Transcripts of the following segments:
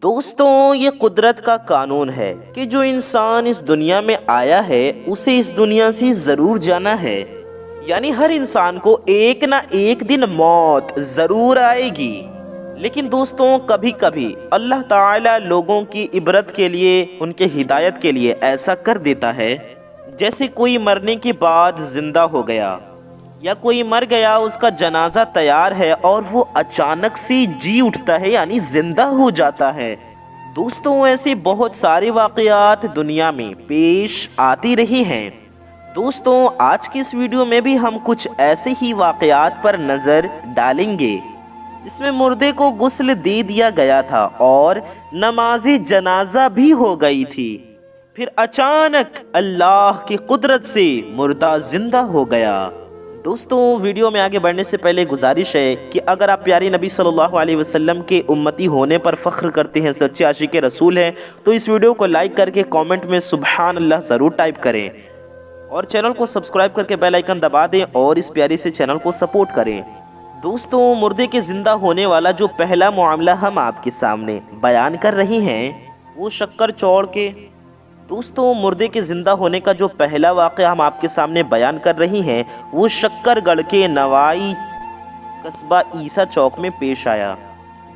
دوستوں، یہ قدرت کا قانون ہے کہ جو انسان اس دنیا میں آیا ہے اسے اس دنیا سے ضرور جانا ہے۔ یعنی ہر انسان کو ایک نہ ایک دن موت ضرور آئے گی۔ لیکن دوستوں، کبھی کبھی اللہ تعالیٰ لوگوں کی عبرت کے لیے، ان کے ہدایت کے لیے ایسا کر دیتا ہے جیسے کوئی مرنے کے بعد زندہ ہو گیا، یا کوئی مر گیا، اس کا جنازہ تیار ہے اور وہ اچانک سے جی اٹھتا ہے، یعنی زندہ ہو جاتا ہے۔ دوستوں، ایسے بہت سارے واقعات دنیا میں پیش آتی رہی ہیں۔ دوستوں، آج کی اس ویڈیو میں بھی ہم کچھ ایسے ہی واقعات پر نظر ڈالیں گے جس میں مردے کو غسل دے دیا گیا تھا اور نماز جنازہ بھی ہو گئی تھی، پھر اچانک اللہ کی قدرت سے مردہ زندہ ہو گیا۔ دوستوں، ویڈیو میں آگے بڑھنے سے پہلے گزارش ہے کہ اگر آپ پیارے نبی صلی اللہ علیہ وسلم کے امتی ہونے پر فخر کرتے ہیں، سچے عاشق رسول ہیں، تو اس ویڈیو کو لائک کر کے کامنٹ میں سبحان اللہ ضرور ٹائپ کریں، اور چینل کو سبسکرائب کر کے بیل آئیکن دبا دیں اور اس پیارے سے چینل کو سپورٹ کریں۔ دوستوں، مردے کے زندہ ہونے والا جو پہلا معاملہ ہم آپ کے سامنے بیان کر رہی ہیں وہ شکر چوڑ کے دوستوں، مردے کے زندہ ہونے کا جو پہلا واقعہ ہم آپ کے سامنے بیان کر رہی ہیں وہ شکر گڑھ کے نوائی قصبہ عیسیٰ چوک میں پیش آیا۔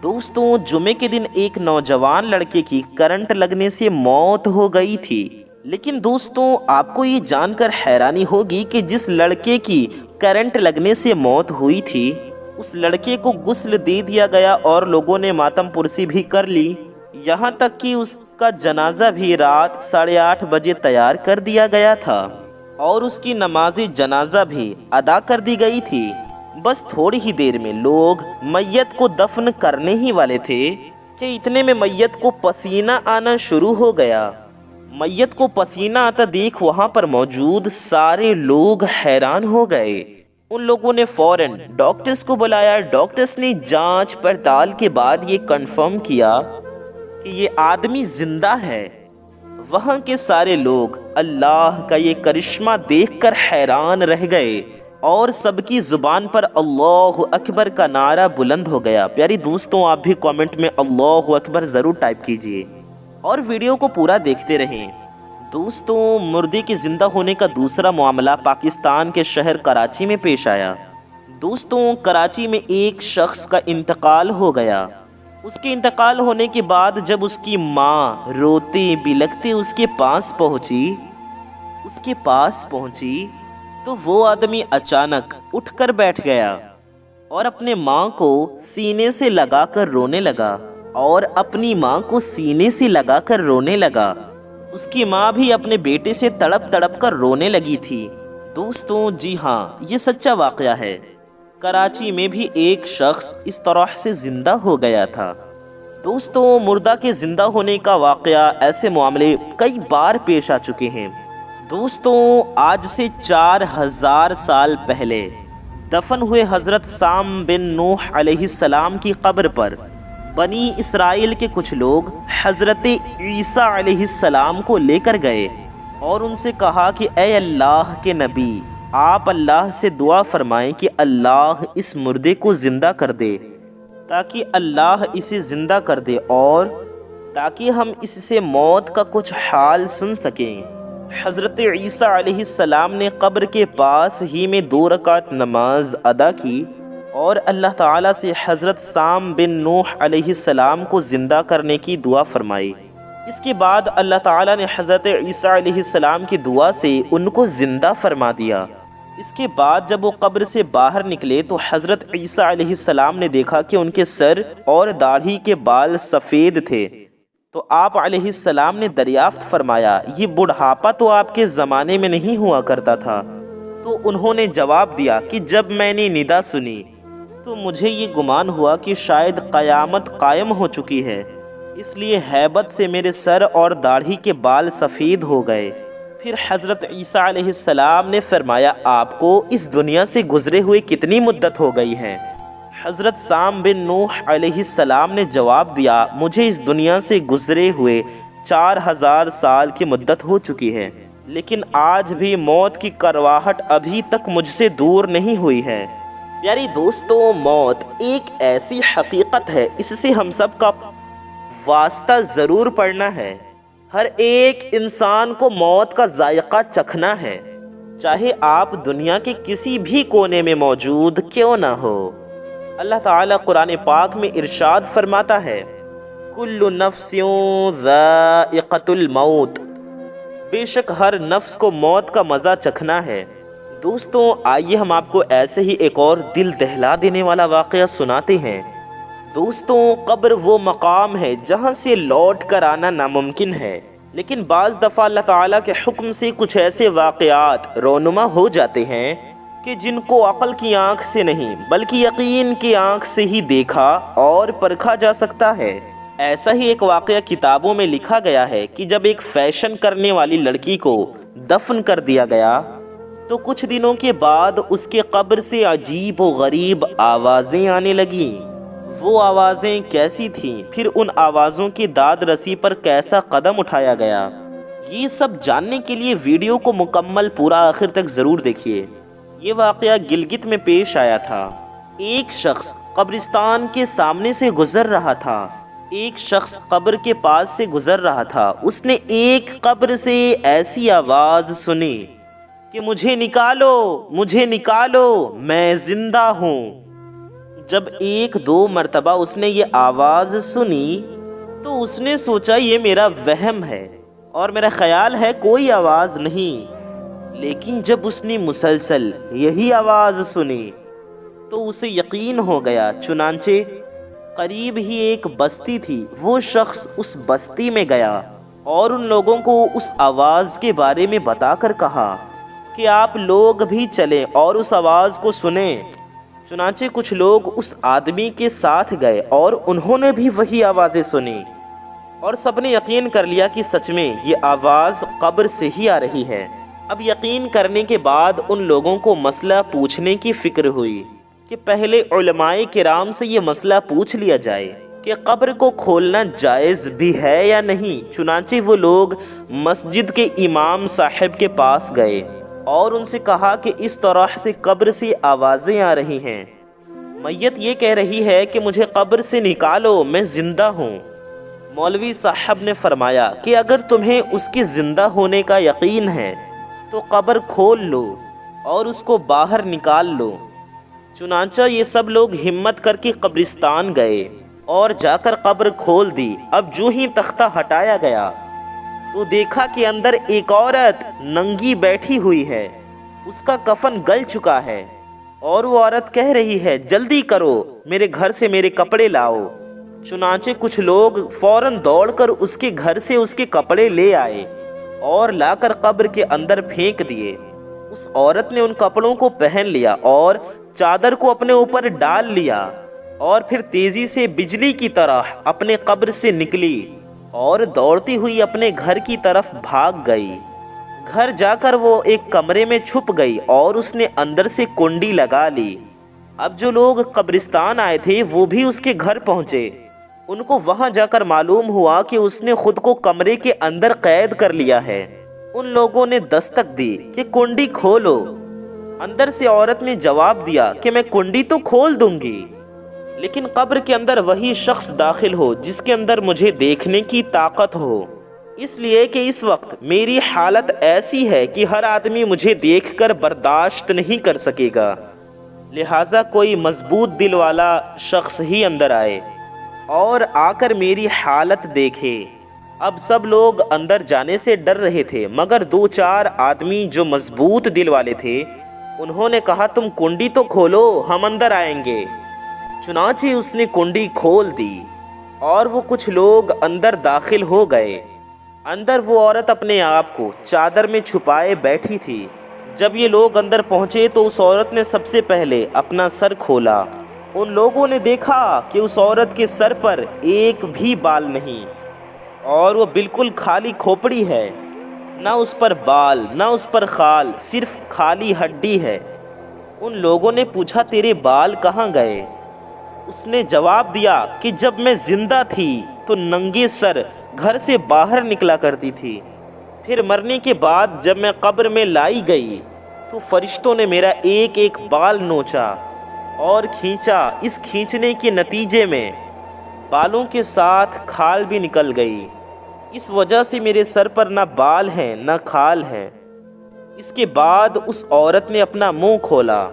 دوستوں، جمعے کے دن ایک نوجوان لڑکے کی کرنٹ لگنے سے موت ہو گئی تھی۔ لیکن دوستوں، آپ کو یہ جان کر حیرانی ہوگی کہ جس لڑکے کی کرنٹ لگنے سے موت ہوئی تھی اس لڑکے کو غسل دے دیا گیا اور لوگوں نے ماتم پرسی بھی کر لی، یہاں تک کہ اس کا جنازہ بھی رات 8:30 بجے تیار کر دیا گیا تھا اور اس کی نماز جنازہ بھی ادا کر دی گئی تھی۔ بس تھوڑی ہی دیر میں لوگ میت کو دفن کرنے ہی والے تھے کہ اتنے میں میت کو پسینہ آنا شروع ہو گیا۔ میت کو پسینہ آتا دیکھ وہاں پر موجود سارے لوگ حیران ہو گئے۔ ان لوگوں نے فوراً ڈاکٹرز کو بلایا۔ ڈاکٹرز نے جانچ پڑتال کے بعد یہ کنفرم کیا کہ یہ آدمی زندہ ہے۔ وہاں کے سارے لوگ اللہ کا یہ کرشمہ دیکھ کر حیران رہ گئے اور سب کی زبان پر اللہ اکبر کا نعرہ بلند ہو گیا۔ پیاری دوستوں، آپ بھی کامنٹ میں اللہ اکبر ضرور ٹائپ کیجئے اور ویڈیو کو پورا دیکھتے رہیں۔ دوستوں، مردے کے زندہ ہونے کا دوسرا معاملہ پاکستان کے شہر کراچی میں پیش آیا۔ دوستوں، کراچی میں ایک شخص کا انتقال ہو گیا۔ اس کے انتقال ہونے کے بعد جب اس کی ماں روتے بلکتے اس کے پاس پہنچی تو وہ آدمی اچانک اٹھ کر بیٹھ گیا اور اپنے ماں کو سینے سے لگا کر رونے لگا اس کی ماں بھی اپنے بیٹے سے تڑپ تڑپ کر رونے لگی تھی۔ دوستوں، جی ہاں، یہ سچا واقعہ ہے۔ کراچی میں بھی ایک شخص اس طرح سے زندہ ہو گیا تھا۔ دوستوں، مردہ کے زندہ ہونے کا واقعہ، ایسے معاملے کئی بار پیش آ چکے ہیں۔ دوستوں، آج سے 4000 سال پہلے دفن ہوئے حضرت سام بن نوح علیہ السلام کی قبر پر بنی اسرائیل کے کچھ لوگ حضرت عیسیٰ علیہ السلام کو لے کر گئے اور ان سے کہا کہ اے اللہ کے نبی، آپ اللہ سے دعا فرمائیں کہ اللہ اس مردے کو زندہ کر دے، تاکہ اللہ اسے زندہ کر دے اور تاکہ ہم اس سے موت کا کچھ حال سن سکیں۔ حضرت عیسیٰ علیہ السلام نے قبر کے پاس ہی میں 2 رکعت نماز ادا کی اور اللہ تعالیٰ سے حضرت سام بن نوح علیہ السلام کو زندہ کرنے کی دعا فرمائی۔ اس کے بعد اللہ تعالیٰ نے حضرت عیسیٰ علیہ السلام کی دعا سے ان کو زندہ فرما دیا۔ اس کے بعد جب وہ قبر سے باہر نکلے تو حضرت عیسیٰ علیہ السلام نے دیکھا کہ ان کے سر اور داڑھی کے بال سفید تھے، تو آپ علیہ السلام نے دریافت فرمایا، یہ بڑھاپا تو آپ کے زمانے میں نہیں ہوا کرتا تھا؟ تو انہوں نے جواب دیا کہ جب میں نے ندا سنی تو مجھے یہ گمان ہوا کہ شاید قیامت قائم ہو چکی ہے، اس لیے ہیبت سے میرے سر اور داڑھی کے بال سفید ہو گئے۔ پھر حضرت عیسیٰ علیہ السلام نے فرمایا، آپ کو اس دنیا سے گزرے ہوئے کتنی مدت ہو گئی ہے؟ حضرت سام بن نوح علیہ السلام نے جواب دیا، مجھے اس دنیا سے گزرے ہوئے 4000 سال کی مدت ہو چکی ہے، لیکن آج بھی موت کی کرواہٹ ابھی تک مجھ سے دور نہیں ہوئی ہے۔ پیاری دوستوں، موت ایک ایسی حقیقت ہے، اس سے ہم سب کا واسطہ ضرور پڑنا ہے۔ ہر ایک انسان کو موت کا ذائقہ چکھنا ہے، چاہے آپ دنیا کے کسی بھی کونے میں موجود کیوں نہ ہو۔ اللہ تعالیٰ قرآن پاک میں ارشاد فرماتا ہے، کل نفس ذائقۃ الموت، بے شک ہر نفس کو موت کا مزہ چکھنا ہے۔ دوستوں، آئیے ہم آپ کو ایسے ہی ایک اور دل دہلا دینے والا واقعہ سناتے ہیں۔ دوستوں، قبر وہ مقام ہے جہاں سے لوٹ کر آنا ناممکن ہے، لیکن بعض دفعہ اللہ تعالیٰ کے حکم سے کچھ ایسے واقعات رونما ہو جاتے ہیں کہ جن کو عقل کی آنکھ سے نہیں بلکہ یقین کی آنکھ سے ہی دیکھا اور پرکھا جا سکتا ہے۔ ایسا ہی ایک واقعہ کتابوں میں لکھا گیا ہے کہ جب ایک فیشن کرنے والی لڑکی کو دفن کر دیا گیا تو کچھ دنوں کے بعد اس کے قبر سے عجیب و غریب آوازیں آنے لگیں۔ وہ آوازیں کیسی تھیں، پھر ان آوازوں کی داد رسی پر کیسا قدم اٹھایا گیا، یہ سب جاننے کے لیے ویڈیو کو مکمل پورا آخر تک ضرور دیکھیے۔ یہ واقعہ گلگت میں پیش آیا تھا۔ ایک شخص قبرستان کے سامنے سے گزر رہا تھا۔ ایک شخص قبر کے پاس سے گزر رہا تھا۔ اس نے ایک قبر سے ایسی آواز سنی کہ مجھے نکالو، مجھے نکالو، میں زندہ ہوں۔ جب ایک دو مرتبہ اس نے یہ آواز سنی تو اس نے سوچا یہ میرا وہم ہے اور میرا خیال ہے کوئی آواز نہیں، لیکن جب اس نے مسلسل یہی آواز سنی تو اسے یقین ہو گیا۔ چنانچہ قریب ہی ایک بستی تھی، وہ شخص اس بستی میں گیا اور ان لوگوں کو اس آواز کے بارے میں بتا کر کہا کہ آپ لوگ بھی چلیں اور اس آواز کو سنیں۔ چنانچہ کچھ لوگ اس آدمی کے ساتھ گئے اور انہوں نے بھی وہی آوازیں سنی اور سب نے یقین کر لیا کہ سچ میں یہ آواز قبر سے ہی آ رہی ہے۔ اب یقین کرنے کے بعد ان لوگوں کو مسئلہ پوچھنے کی فکر ہوئی کہ پہلے علماء کرام سے یہ مسئلہ پوچھ لیا جائے کہ قبر کو کھولنا جائز بھی ہے یا نہیں۔ چنانچہ وہ لوگ مسجد کے امام صاحب کے پاس گئے اور ان سے کہا کہ اس طرح سے قبر سے آوازیں آ رہی ہیں، میت یہ کہہ رہی ہے کہ مجھے قبر سے نکالو، میں زندہ ہوں۔ مولوی صاحب نے فرمایا کہ اگر تمہیں اس کے زندہ ہونے کا یقین ہے تو قبر کھول لو اور اس کو باہر نکال لو۔ چنانچہ یہ سب لوگ ہمت کر کے قبرستان گئے اور جا کر قبر کھول دی۔ اب جو ہی تختہ ہٹایا گیا تو دیکھا کہ اندر ایک عورت ننگی بیٹھی ہوئی ہے، اس کا کفن گل چکا ہے اور وہ عورت کہہ رہی ہے جلدی کرو، میرے گھر سے میرے کپڑے لاؤ۔ چنانچہ کچھ لوگ فوراً دوڑ کر اس کے گھر سے اس کے کپڑے لے آئے اور لا کر قبر کے اندر پھینک دیے۔ اس عورت نے ان کپڑوں کو پہن لیا اور چادر کو اپنے اوپر ڈال لیا اور پھر تیزی سے بجلی کی طرح اپنے قبر سے نکلی اور دوڑتی ہوئی اپنے گھر کی طرف بھاگ گئی۔ گھر جا کر وہ ایک کمرے میں چھپ گئی اور اس نے اندر سے کنڈی لگا لی۔ اب جو لوگ قبرستان آئے تھے وہ بھی اس کے گھر پہنچے۔ ان کو وہاں جا کر معلوم ہوا کہ اس نے خود کو کمرے کے اندر قید کر لیا ہے۔ ان لوگوں نے دستک دی کہ کنڈی کھولو۔ اندر سے عورت نے جواب دیا کہ میں کنڈی تو کھول دوں گی، لیکن قبر کے اندر وہی شخص داخل ہو جس کے اندر مجھے دیکھنے کی طاقت ہو، اس لیے کہ اس وقت میری حالت ایسی ہے کہ ہر آدمی مجھے دیکھ کر برداشت نہیں کر سکے گا، لہٰذا کوئی مضبوط دل والا شخص ہی اندر آئے اور آ کر میری حالت دیکھے۔ اب سب لوگ اندر جانے سے ڈر رہے تھے، مگر دو چار آدمی جو مضبوط دل والے تھے انہوں نے کہا تم کنڈی تو کھولو، ہم اندر آئیں گے۔ چنانچہ اس نے کنڈی کھول دی اور وہ کچھ لوگ اندر داخل ہو گئے۔ اندر وہ عورت اپنے آپ کو چادر میں چھپائے بیٹھی تھی۔ جب یہ لوگ اندر پہنچے تو اس عورت نے سب سے پہلے اپنا سر کھولا۔ ان لوگوں نے دیکھا کہ اس عورت کے سر پر ایک بھی بال نہیں اور وہ بالکل خالی کھوپڑی ہے، نہ اس پر بال نہ اس پر خال، صرف خالی ہڈی ہے۔ ان لوگوں نے پوچھا تیرے بال کہاں گئے؟ اس نے جواب دیا کہ جب میں زندہ تھی تو ننگے سر گھر سے باہر نکلا کرتی تھی، پھر مرنے کے بعد جب میں قبر میں لائی گئی تو فرشتوں نے میرا ایک ایک بال نوچا اور کھینچا۔ اس کھینچنے کے نتیجے میں بالوں کے ساتھ کھال بھی نکل گئی۔ اس وجہ سے میرے سر پر نہ بال ہیں نہ کھال ہیں۔ اس کے بعد اس عورت نے اپنا منہ کھولا۔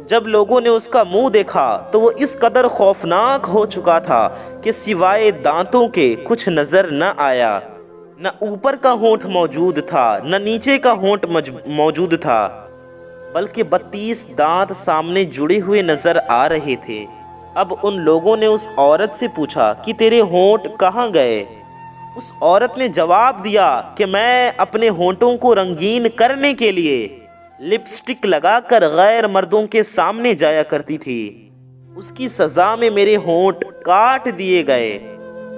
جب لوگوں نے اس کا منہ دیکھا تو وہ اس قدر خوفناک ہو چکا تھا کہ سوائے دانتوں کے کچھ نظر نہ آیا۔ نہ اوپر کا ہونٹ موجود تھا نہ نیچے کا ہونٹ موجود تھا، بلکہ 32 دانت سامنے جڑے ہوئے نظر آ رہے تھے۔ اب ان لوگوں نے اس عورت سے پوچھا کہ تیرے ہونٹ کہاں گئے؟ اس عورت نے جواب دیا کہ میں اپنے ہونٹوں کو رنگین کرنے کے لیے لپسٹک لگا کر غیر مردوں کے سامنے جایا کرتی تھی۔ اس کی سزا میں میرے ہونٹ کاٹ دیے گئے،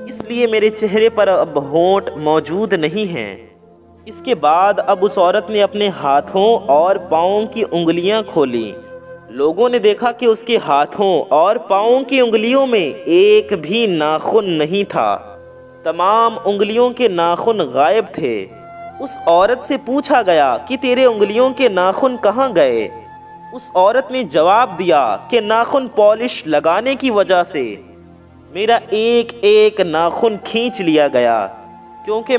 اس لیے میرے چہرے پر اب ہونٹ موجود نہیں ہیں۔ اس کے بعد اب اس عورت نے اپنے ہاتھوں اور پاؤں کی انگلیاں کھولی۔ لوگوں نے دیکھا کہ اس کے ہاتھوں اور پاؤں کی انگلیوں میں ایک بھی ناخن نہیں تھا، تمام انگلیوں کے ناخن غائب تھے۔ اس عورت سے پوچھا گیا کہ تیرے انگلیوں کے ناخن کہاں گئے؟ اس عورت نے جواب دیا کہ ناخن پالش لگانے کی وجہ سے میرا ایک ایک ناخن کھینچ لیا گیا، کیونکہ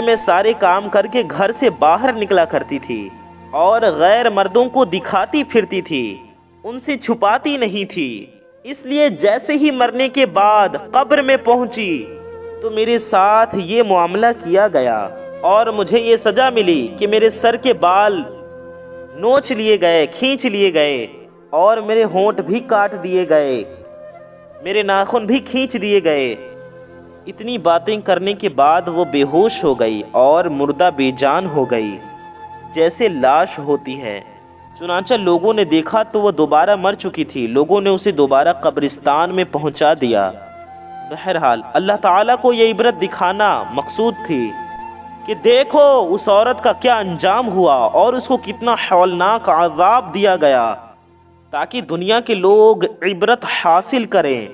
میں سارے کام کر کے گھر سے باہر نکلا کرتی تھی اور غیر مردوں کو دکھاتی پھرتی تھی، ان سے چھپاتی نہیں تھی۔ اس لیے جیسے ہی مرنے کے بعد قبر میں پہنچی تو میرے ساتھ یہ معاملہ کیا گیا اور مجھے یہ سزا ملی کہ میرے سر کے بال نوچ لیے گئے، کھینچ لیے گئے اور میرے ہونٹ بھی کاٹ دیے گئے، میرے ناخن بھی کھینچ دیے گئے۔ اتنی باتیں کرنے کے بعد وہ بے ہوش ہو گئی اور مردہ بے جان ہو گئی، جیسے لاش ہوتی ہے۔ چنانچہ لوگوں نے دیکھا تو وہ دوبارہ مر چکی تھی۔ لوگوں نے اسے دوبارہ قبرستان میں پہنچا دیا۔ بہرحال اللہ تعالیٰ کو یہ عبرت دکھانا مقصود تھی کہ دیکھو اس عورت کا کیا انجام ہوا اور اس کو کتنا ہولناک عذاب دیا گیا، تاکہ دنیا کے لوگ عبرت حاصل کریں۔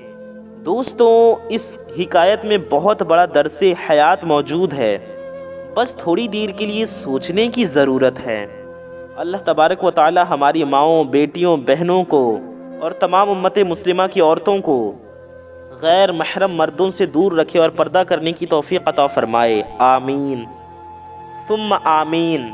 دوستوں، اس حکایت میں بہت بڑا درس حیات موجود ہے، بس تھوڑی دیر کے لیے سوچنے کی ضرورت ہے۔ اللہ تبارک و تعالی ہماری ماؤں، بیٹیوں، بہنوں کو اور تمام امت مسلمہ کی عورتوں کو غیر محرم مردوں سے دور رکھے اور پردہ کرنے کی توفیق عطا فرمائے۔ آمین ثم آمین۔